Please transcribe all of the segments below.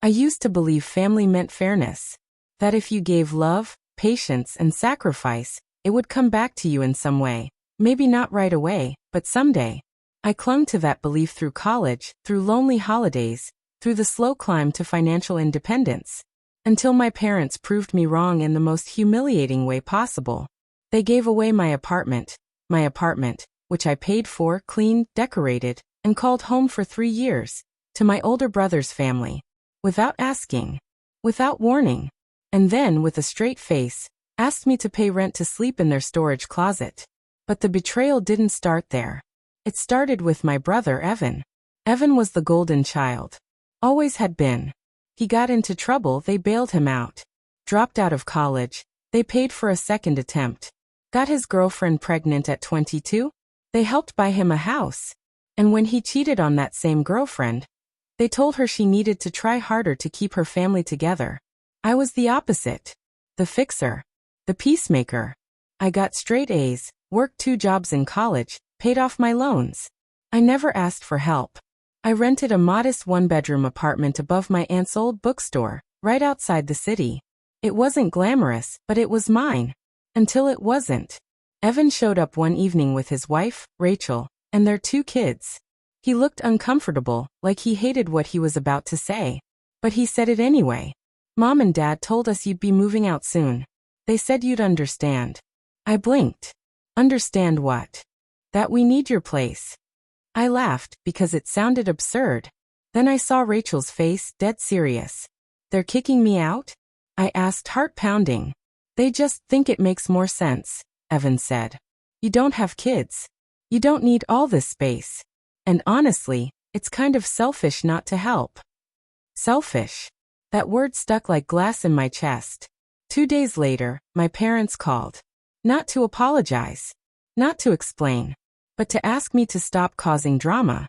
used to believe family meant fairness. That if you gave love, patience, and sacrifice, it would come back to you in some way. Maybe not right away, but someday. I clung to that belief through college, through lonely holidays, through the slow climb to financial independence. Until my parents proved me wrong in the most humiliating way possible. They gave away my apartment, which I paid for, cleaned, decorated, and called home for 3 years, to my older brother's family. Without asking. Without warning. And then, with a straight face, asked me to pay rent to sleep in their storage closet. But the betrayal didn't start there. It started with my brother Evan. Evan was the golden child. Always had been. He got into trouble, they bailed him out. Dropped out of college, they paid for a second attempt. Got his girlfriend pregnant at 22, they helped buy him a house. And when he cheated on that same girlfriend, they told her she needed to try harder to keep her family together. I was the opposite. The fixer. The peacemaker. I got straight A's, worked 2 jobs in college, paid off my loans. I never asked for help. I rented a modest 1-bedroom apartment above my aunt's old bookstore, right outside the city. It wasn't glamorous, but it was mine. Until it wasn't. Evan showed up one evening with his wife, Rachel, and their 2 kids. He looked uncomfortable, like he hated what he was about to say. But he said it anyway. Mom and Dad told us you'd be moving out soon. They said you'd understand. I blinked. Understand what? That we need your place. I laughed, because it sounded absurd. Then I saw Rachel's face, dead serious. They're kicking me out? I asked, heart pounding. They just think it makes more sense, Evan said. You don't have kids. You don't need all this space. And honestly, it's kind of selfish not to help. Selfish. That word stuck like glass in my chest. 2 days later, my parents called. Not to apologize. Not to explain. But to ask me to stop causing drama.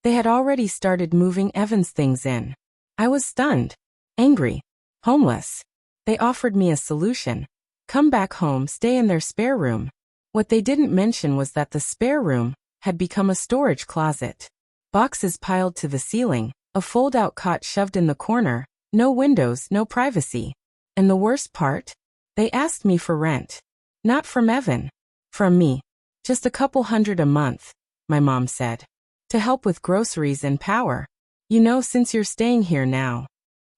They had already started moving Evan's things in. I was stunned. Angry. Homeless. They offered me a solution. Come back home, stay in their spare room. What they didn't mention was that the spare room had become a storage closet. Boxes piled to the ceiling, a fold-out cot shoved in the corner, no windows, no privacy. And the worst part? They asked me for rent. Not from Evan. From me. Just a couple $100 a month, my mom said. To help with groceries and power. You know, since you're staying here now.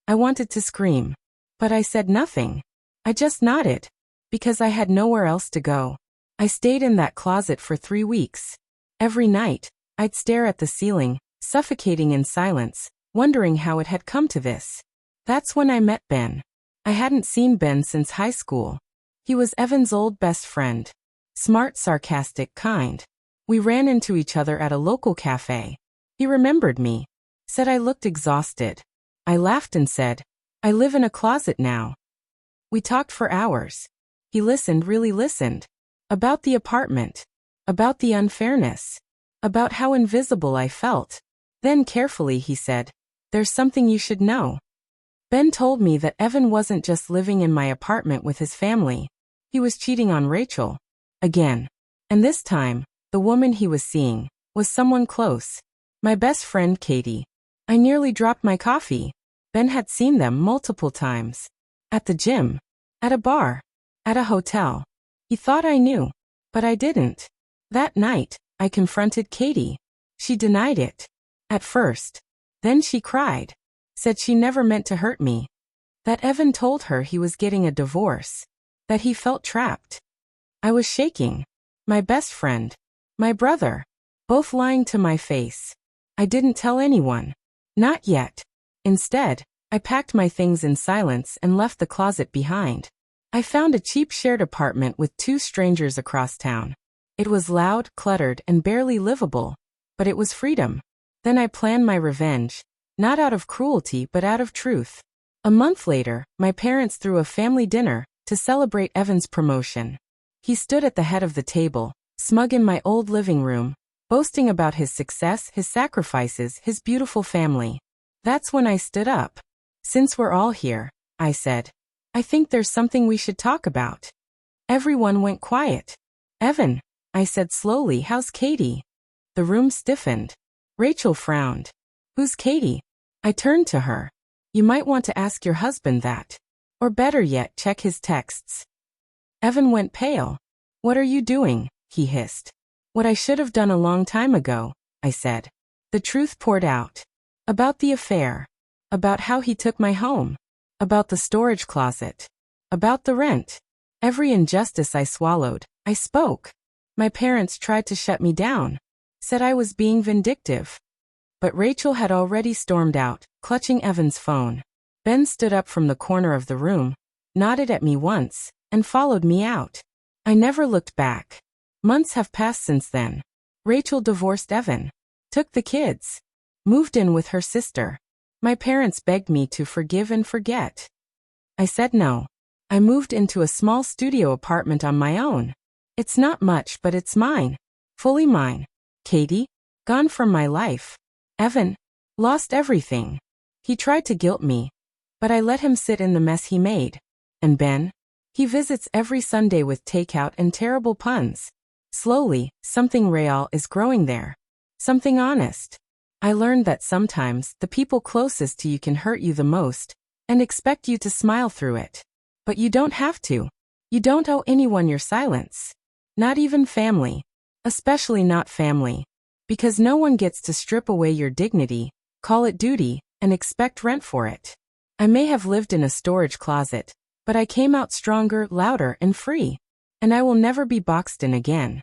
I wanted to scream. But I said nothing. I just nodded. Because I had nowhere else to go. I stayed in that closet for 3 weeks. Every night, I'd stare at the ceiling, suffocating in silence, wondering how it had come to this. That's when I met Ben. I hadn't seen Ben since high school. He was Evan's old best friend. Smart, sarcastic, kind. We ran into each other at a local cafe. He remembered me. Said I looked exhausted. I laughed and said, I live in a closet now. We talked for hours. He listened, really listened. About the apartment. About the unfairness. About how invisible I felt. Then carefully he said, there's something you should know. Ben told me that Evan wasn't just living in my apartment with his family. He was cheating on Rachel. Again. And this time, the woman he was seeing was someone close. My best friend Katie. I nearly dropped my coffee. Ben had seen them multiple times. At the gym. At a bar. At a hotel. He thought I knew. But I didn't. That night, I confronted Katie. She denied it. At first. Then she cried. Said she never meant to hurt me. That Evan told her he was getting a divorce. That he felt trapped. I was shaking. My best friend. My brother. Both lying to my face. I didn't tell anyone. Not yet. Instead, I packed my things in silence and left the closet behind. I found a cheap shared apartment with 2 strangers across town. It was loud, cluttered, and barely livable. But it was freedom. Then I planned my revenge. Not out of cruelty, but out of truth. A month later, my parents threw a family dinner to celebrate Evan's promotion. He stood at the head of the table, smug in my old living room, boasting about his success, his sacrifices, his beautiful family. That's when I stood up. Since we're all here, I said, I think there's something we should talk about. Everyone went quiet. Evan, I said slowly, how's Katie? The room stiffened. Rachel frowned. Who's Katie? I turned to her. You might want to ask your husband that. Or better yet, check his texts. Evan went pale. What are you doing? He hissed. What I should have done a long time ago, I said. The truth poured out. About the affair. About how he took my home. About the storage closet. About the rent. Every injustice I swallowed, I spoke. My parents tried to shut me down. Said I was being vindictive. But Rachel had already stormed out, clutching Evan's phone. Ben stood up from the corner of the room, nodded at me once, and followed me out. I never looked back. Months have passed since then. Rachel divorced Evan. Took the kids. Moved in with her sister. My parents begged me to forgive and forget. I said no. I moved into a small studio apartment on my own. It's not much, but it's mine. Fully mine. Katie? Gone from my life. Evan? Lost everything. He tried to guilt me, but I let him sit in the mess he made. And Ben? He visits every Sunday with takeout and terrible puns. Slowly, something real is growing there. Something honest. I learned that sometimes the people closest to you can hurt you the most and expect you to smile through it. But you don't have to. You don't owe anyone your silence. Not even family. Especially not family. Because no one gets to strip away your dignity, call it duty, and expect rent for it. I may have lived in a storage closet, but I came out stronger, louder, and free. And I will never be boxed in again.